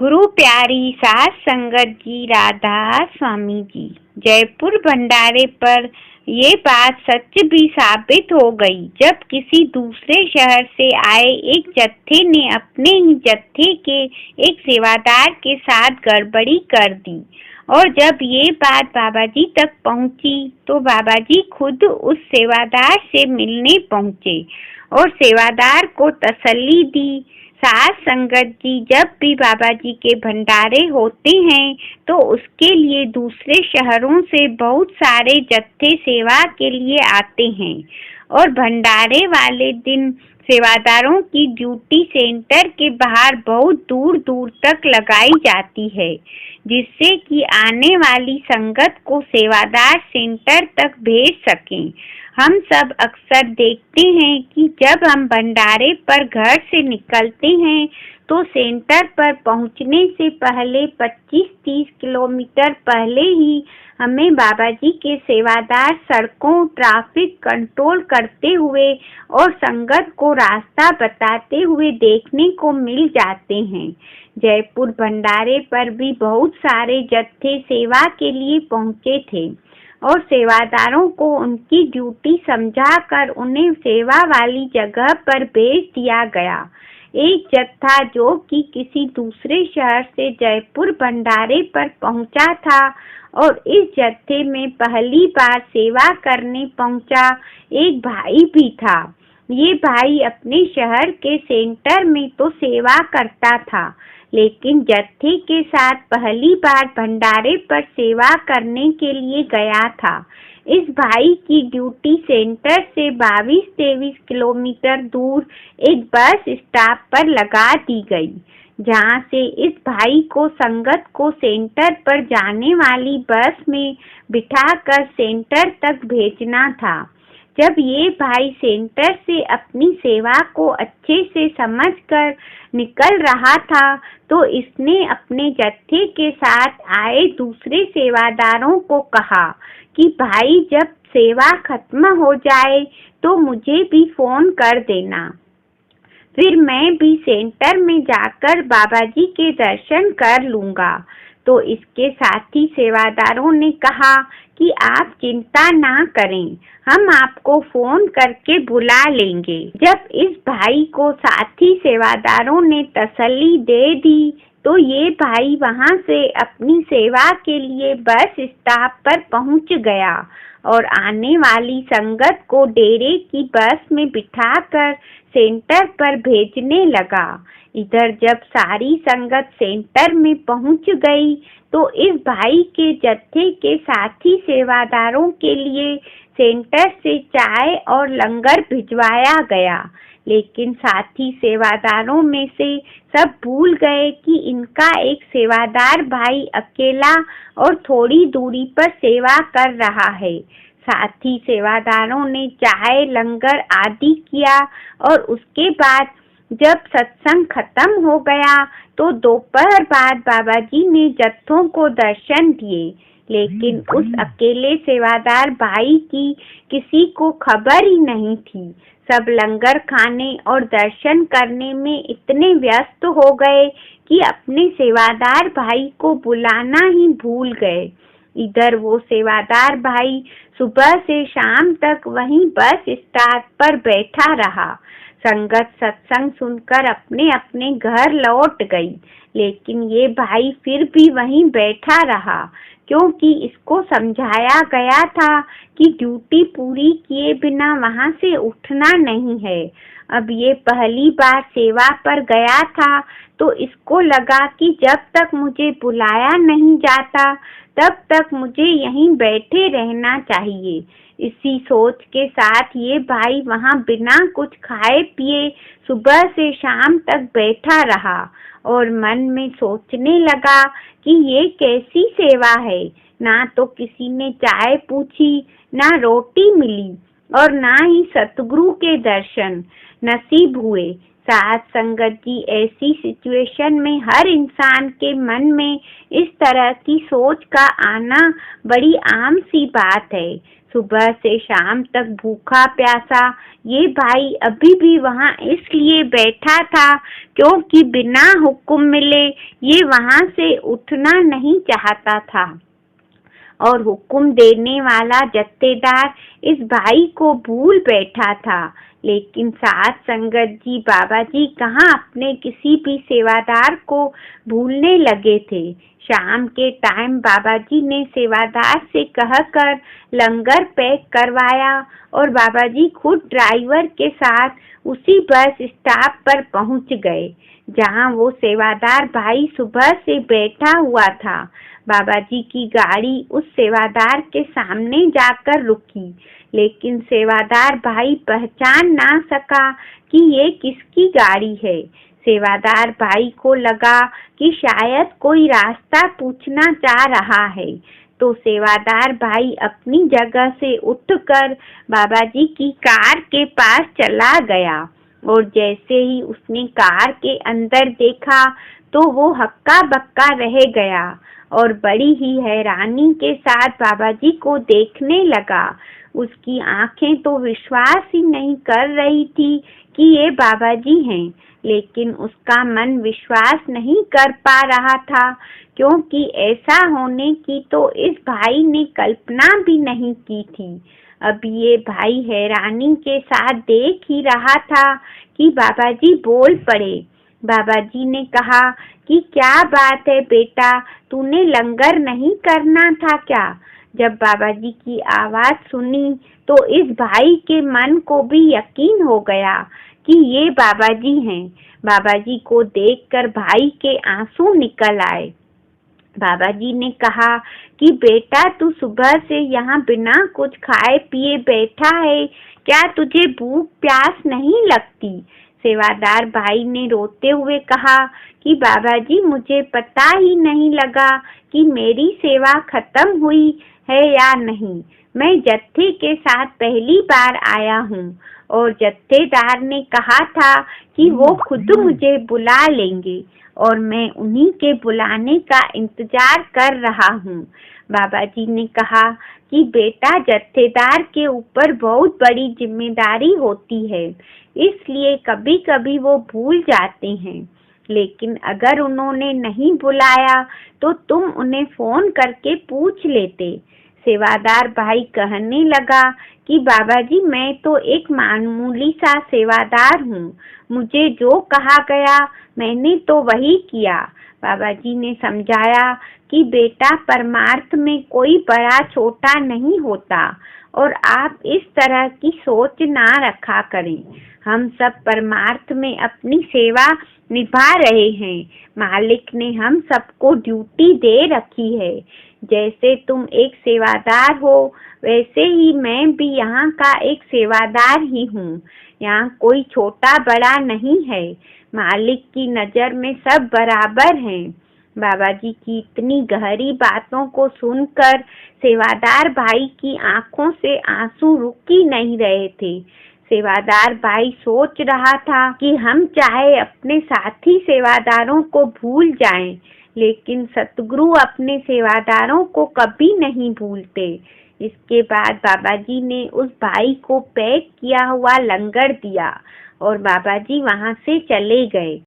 गुरु प्यारी सास संगत जी, राधा स्वामी जी। जयपुर भंडारे पर ये बात सच भी साबित हो गई जब किसी दूसरे शहर से आए एक जत्थे ने अपने ही जत्थे के एक सेवादार के साथ गड़बड़ी कर दी। और जब ये बात बाबा जी तक पहुंची तो बाबा जी खुद उस सेवादार से मिलने पहुंचे और सेवादार को तसल्ली दी। सास संगत जी, जब भी बाबा जी के भंडारे होते हैं तो उसके लिए दूसरे शहरों से बहुत सारे जत्थे सेवा के लिए आते हैं और भंडारे वाले दिन सेवादारों की ड्यूटी सेंटर के बाहर बहुत दूर दूर तक लगाई जाती है, जिससे कि आने वाली संगत को सेवादार सेंटर तक भेज सकें। हम सब अक्सर देखते हैं कि जब हम भंडारे पर घर से निकलते हैं तो सेंटर पर पहुंचने से पहले 25-30 किलोमीटर पहले ही हमें बाबा जी के सेवादार सड़कों, ट्रैफिक कंट्रोल करते हुए और संगत को रास्ता बताते हुए देखने को मिल जाते हैं। जयपुर भंडारे पर भी बहुत सारे जत्थे सेवा के लिए पहुंचे थे और सेवादारों को उनकी ड्यूटी समझाकर उन्हें सेवा वाली जगह पर भेज दिया गया। एक जत्था जो कि किसी दूसरे शहर से जयपुर भंडारे पर पहुंचा था और इस जत्थे में पहली बार सेवा करने पहुंचा एक भाई भी था। ये भाई अपने शहर के सेंटर में तो सेवा करता था, लेकिन जत्थे के साथ पहली बार भंडारे पर सेवा करने के लिए गया था। इस भाई की ड्यूटी सेंटर से 22-23 किलोमीटर दूर एक बस स्टॉप पर लगा दी गई, जहां से इस भाई को संगत को सेंटर पर जाने वाली बस में बिठाकर सेंटर तक भेजना था। जब ये भाई सेंटर से अपनी सेवा को अच्छे से समझकर निकल रहा था तो इसने अपने जत्थे के साथ आए दूसरे सेवादारों को कहा कि भाई जब सेवा खत्म हो जाए तो मुझे भी फोन कर देना, फिर मैं भी सेंटर में जाकर बाबा जी के दर्शन कर लूँगा। तो इसके साथी सेवादारों ने कहा कि आप चिंता ना करें, हम आपको फोन करके बुला लेंगे। जब इस भाई को साथी सेवादारों ने तसल्ली दे दी तो ये भाई वहां से अपनी सेवा के लिए बस स्टॉप पर पहुंच गया और आने वाली संगत को डेरे की बस में बिठाकर सेंटर पर भेजने लगा। इधर जब सारी संगत सेंटर में पहुंच गई तो इस भाई के जत्थे के साथी सेवादारों के लिए सेंटर से चाय और लंगर भिजवाया गया, लेकिन साथी सेवादारों में से सब भूल गए कि इनका एक सेवादार भाई अकेला और थोड़ी दूरी पर सेवा कर रहा है। साथी सेवादारों ने चाय, लंगर आदि किया और उसके बाद जब सत्संग खत्म हो गया तो दोपहर बाद बाबा जी ने जत्थों को दर्शन दिए, लेकिन उस अकेले सेवादार भाई की किसी को खबर ही नहीं थी। सब लंगर खाने और दर्शन करने में इतने व्यस्त हो गए कि अपने सेवादार भाई को बुलाना ही भूल गए। इधर वो सेवादार भाई सुबह से शाम तक वहीं बस स्टॉप पर बैठा रहा। संगत सत्संग सुनकर अपने अपने घर लौट गई, लेकिन ये भाई फिर भी वहीं बैठा रहा, क्योंकि इसको समझाया गया था कि ड्यूटी पूरी किए बिना वहां से उठना नहीं है। अब ये पहली बार सेवा पर गया था तो इसको लगा कि जब तक मुझे बुलाया नहीं जाता तब तक मुझे यहीं बैठे रहना चाहिए। इसी सोच के साथ ये भाई वहां बिना कुछ खाए पिए सुबह से शाम तक बैठा रहा और मन में सोचने लगा कि ये कैसी सेवा है। ना तो किसी ने चाय पूछी, ना रोटी मिली और ना ही सतगुरु के दर्शन नसीब हुए। साथ संगत जी, ऐसी सिचुएशन में हर इंसान के मन में इस तरह की सोच का आना बड़ी आम सी बात है। सुबह से शाम तक भूखा प्यासा ये भाई अभी भी वहाँ इसलिए बैठा था क्योंकि बिना हुक्म मिले ये वहाँ से उठना नहीं चाहता था और हुक्म देने वाला जत्थेदार इस भाई को भूल बैठा था। लेकिन साथ संगत जी, बाबा जी कहाँ अपने किसी भी सेवादार को भूलने लगे थे। शाम के टाइम बाबा जी ने सेवादार से कहकर लंगर पैक करवाया और बाबा जी खुद ड्राइवर के साथ उसी बस स्टॉप पर पहुंच गए जहां वो सेवादार भाई सुबह से बैठा हुआ था। बाबा जी की गाड़ी उस सेवादार के सामने जाकर रुकी, लेकिन सेवादार भाई पहचान ना सका कि ये किसकी गाड़ी है। सेवादार भाई को लगा कि शायद कोई रास्ता पूछना चाह रहा है, तो सेवादार भाई अपनी जगह से उठकर बाबा जी की कार के पास चला गया और जैसे ही उसने कार के अंदर देखा तो वो हक्का बक्का रह गया और बड़ी ही हैरानी के साथ बाबा जी को देखने लगा। उसकी आंखें तो विश्वास ही नहीं कर रही थी कि ये बाबा जी हैं, लेकिन उसका मन विश्वास नहीं कर पा रहा था क्योंकि ऐसा होने की तो इस भाई ने कल्पना भी नहीं की थी। अब ये भाई हैरानी के साथ देख ही रहा था कि बाबा जी बोल पड़े। बाबा जी ने कहा कि क्या बात है बेटा, तूने लंगर नहीं करना था क्या? जब बाबा जी की आवाज सुनी तो इस भाई के मन को भी यकीन हो गया कि ये बाबा जी हैं। बाबा जी को देखकर भाई के आंसू निकल आए। बाबा जी ने कहा कि बेटा, तू सुबह से यहाँ बिना कुछ खाए पिए बैठा है, क्या तुझे भूख प्यास नहीं लगती? सेवादार भाई ने रोते हुए कहा कि बाबा जी, मुझे पता ही नहीं लगा कि मेरी सेवा खत्म हुई है या नहीं। मैं जत्थे के साथ पहली बार आया हूँ और जत्थेदार ने कहा था कि वो खुद मुझे बुला लेंगे और मैं उन्हीं के बुलाने का इंतजार कर रहा हूँ। बाबा जी ने कहा कि बेटा, जत्थेदार के ऊपर बहुत बड़ी जिम्मेदारी होती है, इसलिए कभी कभी वो भूल जाते हैं, लेकिन अगर उन्होंने नहीं बुलाया तो तुम उन्हें फोन करके पूछ लेते। सेवादार भाई कहने लगा कि बाबा जी, मैं तो एक मामूली सा सेवादार हूँ, मुझे जो कहा गया मैंने तो वही किया। बाबा जी ने समझाया कि बेटा, परमार्थ में कोई बड़ा छोटा नहीं होता और आप इस तरह की सोच ना रखा करें। हम सब परमार्थ में अपनी सेवा निभा रहे हैं। मालिक ने हम सबको ड्यूटी दे रखी है। जैसे तुम एक सेवादार हो, वैसे ही मैं भी यहाँ का एक सेवादार ही हूँ। यहाँ कोई छोटा बड़ा नहीं है, मालिक की नजर में सब बराबर हैं। बाबा जी की इतनी गहरी बातों को सुनकर सेवादार भाई की आंखों से आंसू रुक ही नहीं रहे थे। सेवादार भाई सोच रहा था कि हम चाहे अपने साथी सेवादारों को भूल जाएं, लेकिन सतगुरु अपने सेवादारों को कभी नहीं भूलते। इसके बाद बाबा जी ने उस भाई को पैक किया हुआ लंगर दिया और बाबा जी वहां से चले गए।